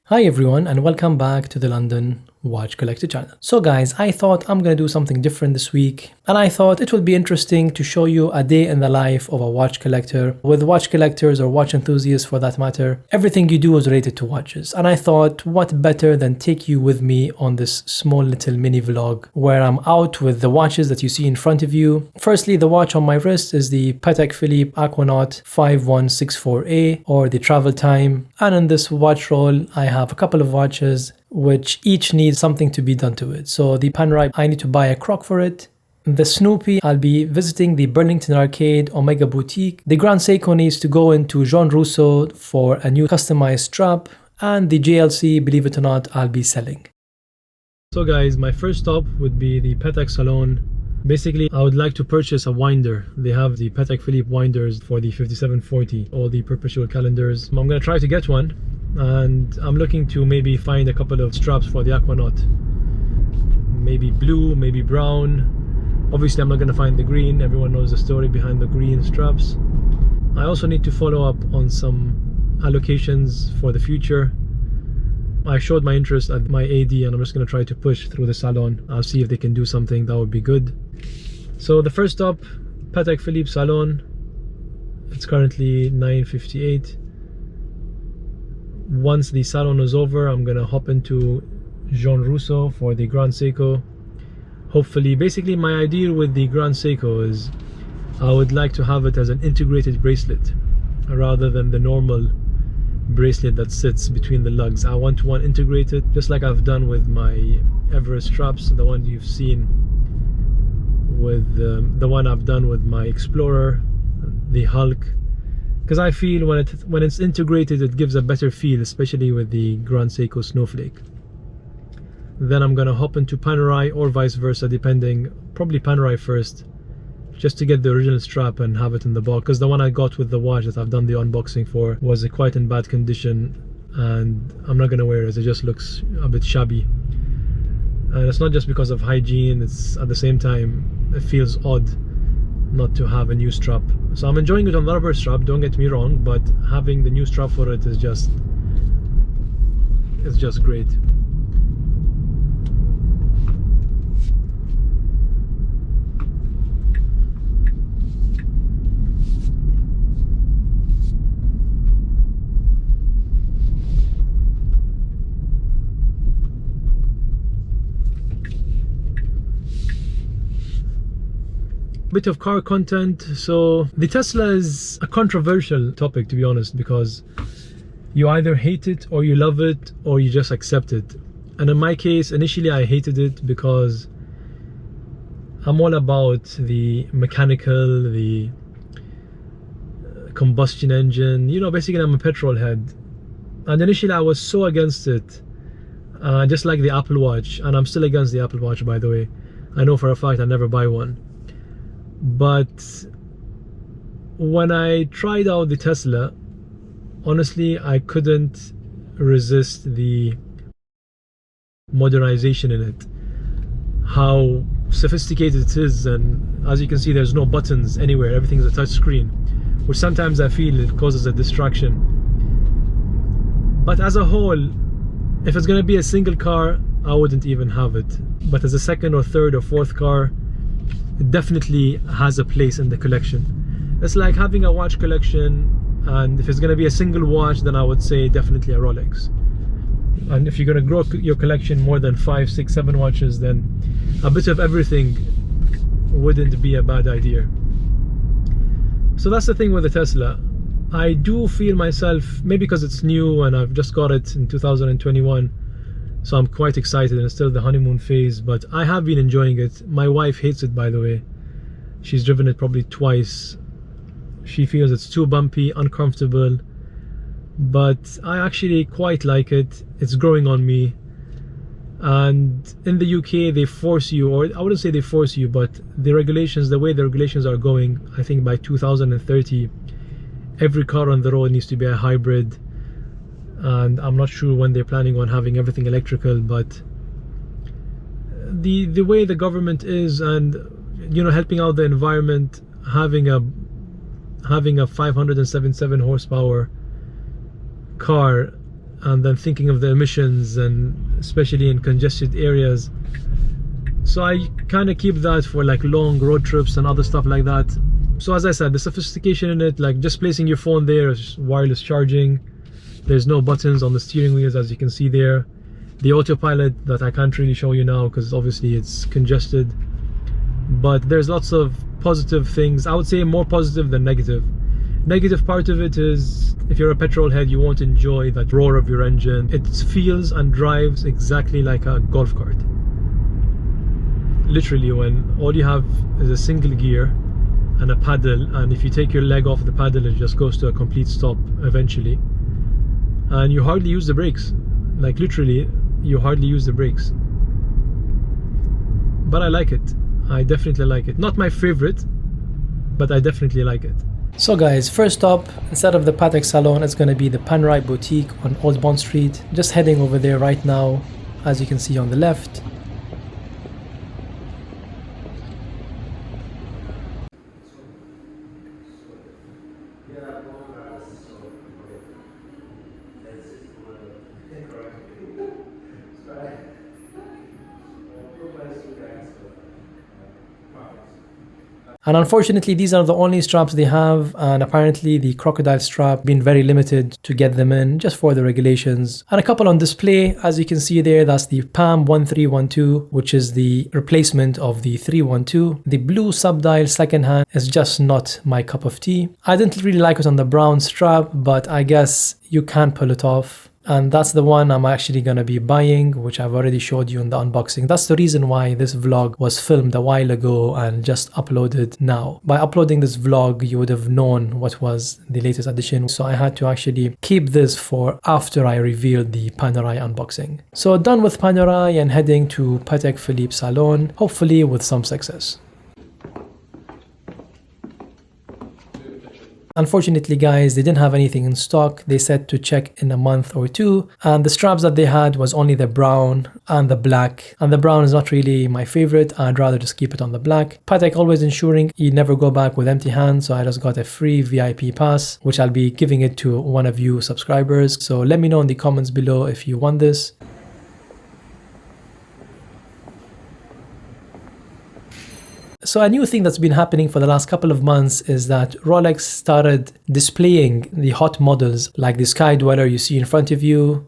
Hi everyone and welcome back to the London Watch Collector channel. So guys, I thought I'm gonna do something different this week, and I thought it would be interesting to show you a day in the life of a watch collector. With watch collectors or watch enthusiasts for that matter, everything you do is related to watches, and I thought what better than take you with me on this small little mini vlog where I'm out with the watches that you see in front of you. Firstly, the watch on my wrist is the Patek Philippe Aquanaut 5164A, or the travel time, and in this watch roll I have a couple of watches which each needs something to be done to it. So the Panerai, I need to buy a crock for it. The Snoopy, I'll be visiting the Burlington Arcade Omega Boutique. The Grand Seiko needs to go into Jean Rousseau for a new customized strap. And the L.W.C, believe it or not, I'll be selling. So guys, my first stop would be the Patek Salon. Basically, I would like to purchase a winder. They have the Patek Philippe winders for the 5740, all the perpetual calendars. I'm gonna try to get one, and I'm looking to maybe find a couple of straps for the Aquanaut. Maybe blue, maybe brown. Obviously, I'm not gonna find the green. Everyone knows the story behind the green straps. I also need to follow up on some allocations for the future. I showed my interest at my AD, and I'm just going to try to push through the salon. I'll see if they can do something that would be good. So the first stop, Patek Philippe Salon. It's currently 9:58. Once the salon is over, I'm going to hop into Jean Rousseau for the Grand Seiko. Hopefully, basically my idea with the Grand Seiko is I would like to have it as an integrated bracelet rather than the normal bracelet that sits between the lugs. I want one integrated, just like I've done with my Everest straps, the one you've seen with the one I've done with my Explorer, the Hulk, because I feel when it's integrated it gives a better feel, especially with the Grand Seiko Snowflake. Then I'm gonna hop into Panerai or vice versa, depending. Probably Panerai first, just to get the original strap and have it in the box, because the one I got with the watch that I've done the unboxing for was quite in bad condition, and I'm not gonna wear it. It just looks a bit shabby, and it's not just because of hygiene, it's at the same time it feels odd not to have a new strap. So I'm enjoying it on the rubber strap, don't get me wrong, but having the new strap for it is just great. Bit of car content. So the Tesla is a controversial topic, to be honest, because you either hate it or you love it or you just accept it. And in my case, initially I hated it because I'm all about the mechanical, the combustion engine, you know, basically I'm a petrol head, and initially I was so against it, just like the Apple Watch, and I'm still against the Apple Watch, by the way. I know for a fact I never buy one. But when I tried out the Tesla, honestly I couldn't resist the modernization in it, how sophisticated it is, and as you can see there's no buttons anywhere, everything is a touch screen, which sometimes I feel it causes a distraction. But as a whole, if it's going to be a single car, I wouldn't even have it, but as a second or third or fourth car, it definitely has a place in the collection. It's like having a watch collection, and if it's going to be a single watch, then I would say definitely a Rolex. And if you're going to grow your collection more than 5, 6, 7 watches, then a bit of everything wouldn't be a bad idea. So that's the thing with the Tesla. I do feel myself, maybe because it's new and I've just got it in 2021, so I'm quite excited, and it's still the honeymoon phase, but I have been enjoying it. My wife hates it, by the way. She's driven it probably twice. She feels it's too bumpy, uncomfortable, but I actually quite like it. It's growing on me. And in the UK, they force you, or I wouldn't say they force you, but the regulations, the way the regulations are going, I think by 2030, every car on the road needs to be a hybrid. And I'm not sure when they're planning on having everything electrical, but the way the government is, and you know, helping out the environment, having a 577 horsepower car, and then thinking of the emissions, and especially in congested areas. So I kind of keep that for like long road trips and other stuff like that. So as I said, the sophistication in it, like just placing your phone there, is wireless charging. There's no buttons on the steering wheels, as you can see there. The autopilot that I can't really show you now because obviously it's congested, but there's lots of positive things. I would say more positive than negative. Negative part of it is, if you're a petrol head, you won't enjoy that roar of your engine. It feels and drives exactly like a golf cart. Literally, when all you have is a single gear and a paddle, and if you take your leg off the paddle, it just goes to a complete stop eventually. And you hardly use the brakes. Like literally, you hardly use the brakes. But I like it. I definitely like it. Not my favorite, but I definitely like it. So guys, first up, instead of the Patek Salon, it's going to be the Panerai boutique on Old Bond Street. Just heading over there right now, as you can see on the left. And unfortunately, these are the only straps they have, and apparently the crocodile strap been very limited to get them in, just for the regulations. And a couple on display, as you can see there, that's the PAM 1312, which is the replacement of the 312. The blue subdial secondhand is just not my cup of tea. I didn't really like it on the brown strap, but I guess you can pull it off. And that's the one I'm actually gonna be buying, which I've already showed you in the unboxing. That's the reason why this vlog was filmed a while ago and just uploaded now. By uploading this vlog, you would have known what was the latest edition. So I had to actually keep this for after I revealed the Panerai unboxing. So done with Panerai and heading to Patek Philippe Salon, hopefully with some success. Unfortunately, guys, they didn't have anything in stock. They said to check in a month or two, and the straps that they had was only the brown and the black, and the brown is not really my favorite. I'd rather just keep it on the black. Patek always ensuring you never go back with empty hands, so I just got a free VIP pass, which I'll be giving it to one of you subscribers. So let me know in the comments below if you want this. So a new thing that's been happening for the last couple of months is that Rolex started displaying the hot models like the Sky Dweller you see in front of you,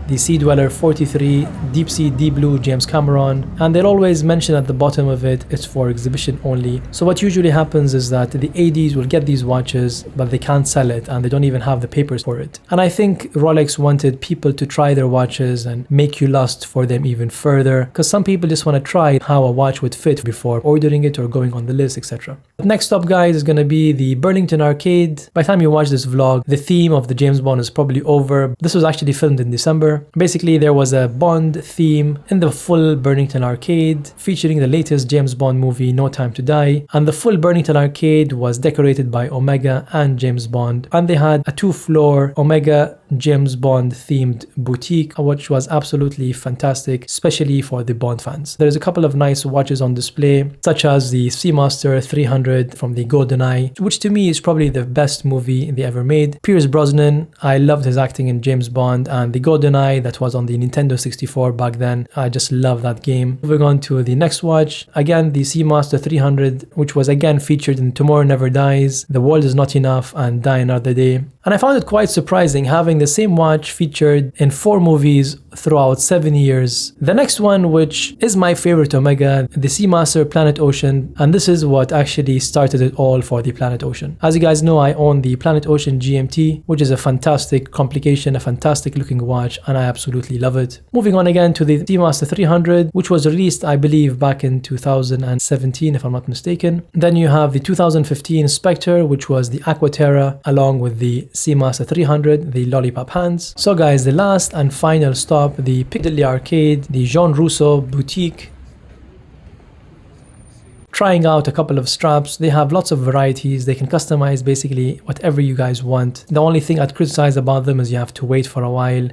the Sea Dweller 43, Deep Sea Deep Blue James Cameron, and they'll always mention at the bottom of it, it's for exhibition only. So what usually happens is that the ADs will get these watches, but they can't sell it and they don't even have the papers for it. And I think Rolex wanted people to try their watches and make you lust for them even further, because some people just want to try how a watch would fit before ordering it or going on the list, etc. Next up, guys, is going to be the Burlington Arcade. By the time you watch this vlog, the theme of the James Bond is probably over. This was actually filmed in December. Basically, there was a Bond theme in the full Burlington Arcade featuring the latest James Bond movie, No Time to Die. And the full Burlington Arcade was decorated by Omega and James Bond. And they had a 2-floor Omega James Bond themed boutique, which was absolutely fantastic, especially for the Bond fans. There's a couple of nice watches on display, such as the Seamaster 300 from the GoldenEye, which to me is probably the best movie they ever made. Pierce Brosnan, I loved his acting in James Bond, and the GoldenEye that was on the Nintendo 64 back then, I just love that game. Moving on to the next watch, again the Seamaster 300, which was again featured in Tomorrow Never Dies, The World Is Not Enough, and Die Another Day. And I found it quite surprising having the same watch featured in 4 movies throughout 7 years. The next one, which is my favorite Omega, the Seamaster Planet Ocean, and this is what actually started it all for the Planet Ocean. As you guys know, I own the Planet Ocean GMT, which is a fantastic complication, a fantastic looking watch, and I absolutely love it. Moving on again to the Seamaster 300, which was released, I believe, back in 2017, if I'm not mistaken. Then you have the 2015 Spectre, which was the Aquaterra, along with the Seamaster 300, the Lollipop hands. So guys, the last and final stop, the Piccadilly Arcade, the Jean Rousseau Boutique. Trying out a couple of straps. They have lots of varieties. They can customize basically whatever you guys want. The only thing I'd criticize about them is you have to wait for a while.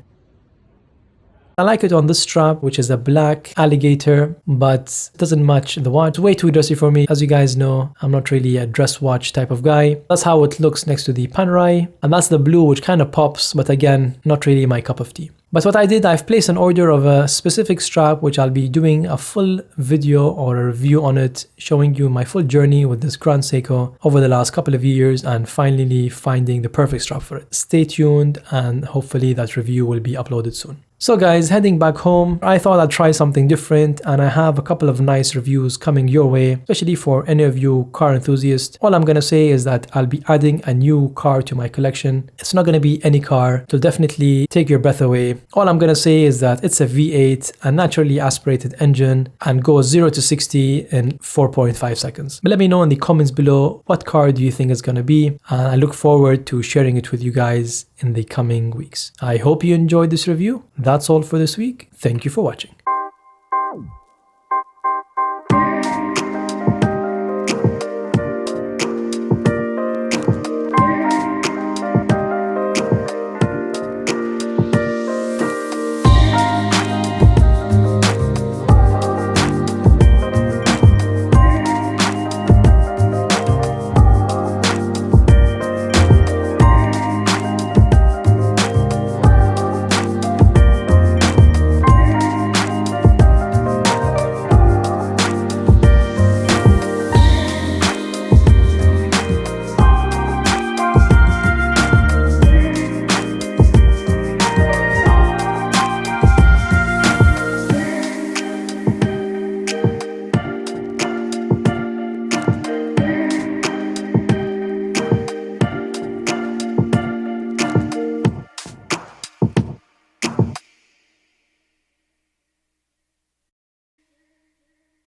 I like it on this strap, which is a black alligator, but it doesn't match the watch. It's way too dressy for me. As you guys know, I'm not really a dress watch type of guy. That's how it looks next to the Panerai, and that's the blue, which kind of pops, but again, not really my cup of tea. But what I did, I've placed an order of a specific strap, which I'll be doing a full video or a review on it, showing you my full journey with this Grand Seiko over the last couple of years and finally finding the perfect strap for it. Stay tuned, and hopefully that review will be uploaded soon. So guys, heading back home, I thought I'd try something different, and I have a couple of nice reviews coming your way, especially for any of you car enthusiasts. All I'm gonna say is that I'll be adding a new car to my collection. It's not gonna be any car. It'll definitely take your breath away. All I'm gonna say is that it's a V8, a naturally aspirated engine, and goes 0 to 60 in 4.5 seconds. But let me know in the comments below what car do you think is gonna be, and I look forward to sharing it with you guys in the coming weeks. I hope you enjoyed this review. That's all for this week. Thank you for watching.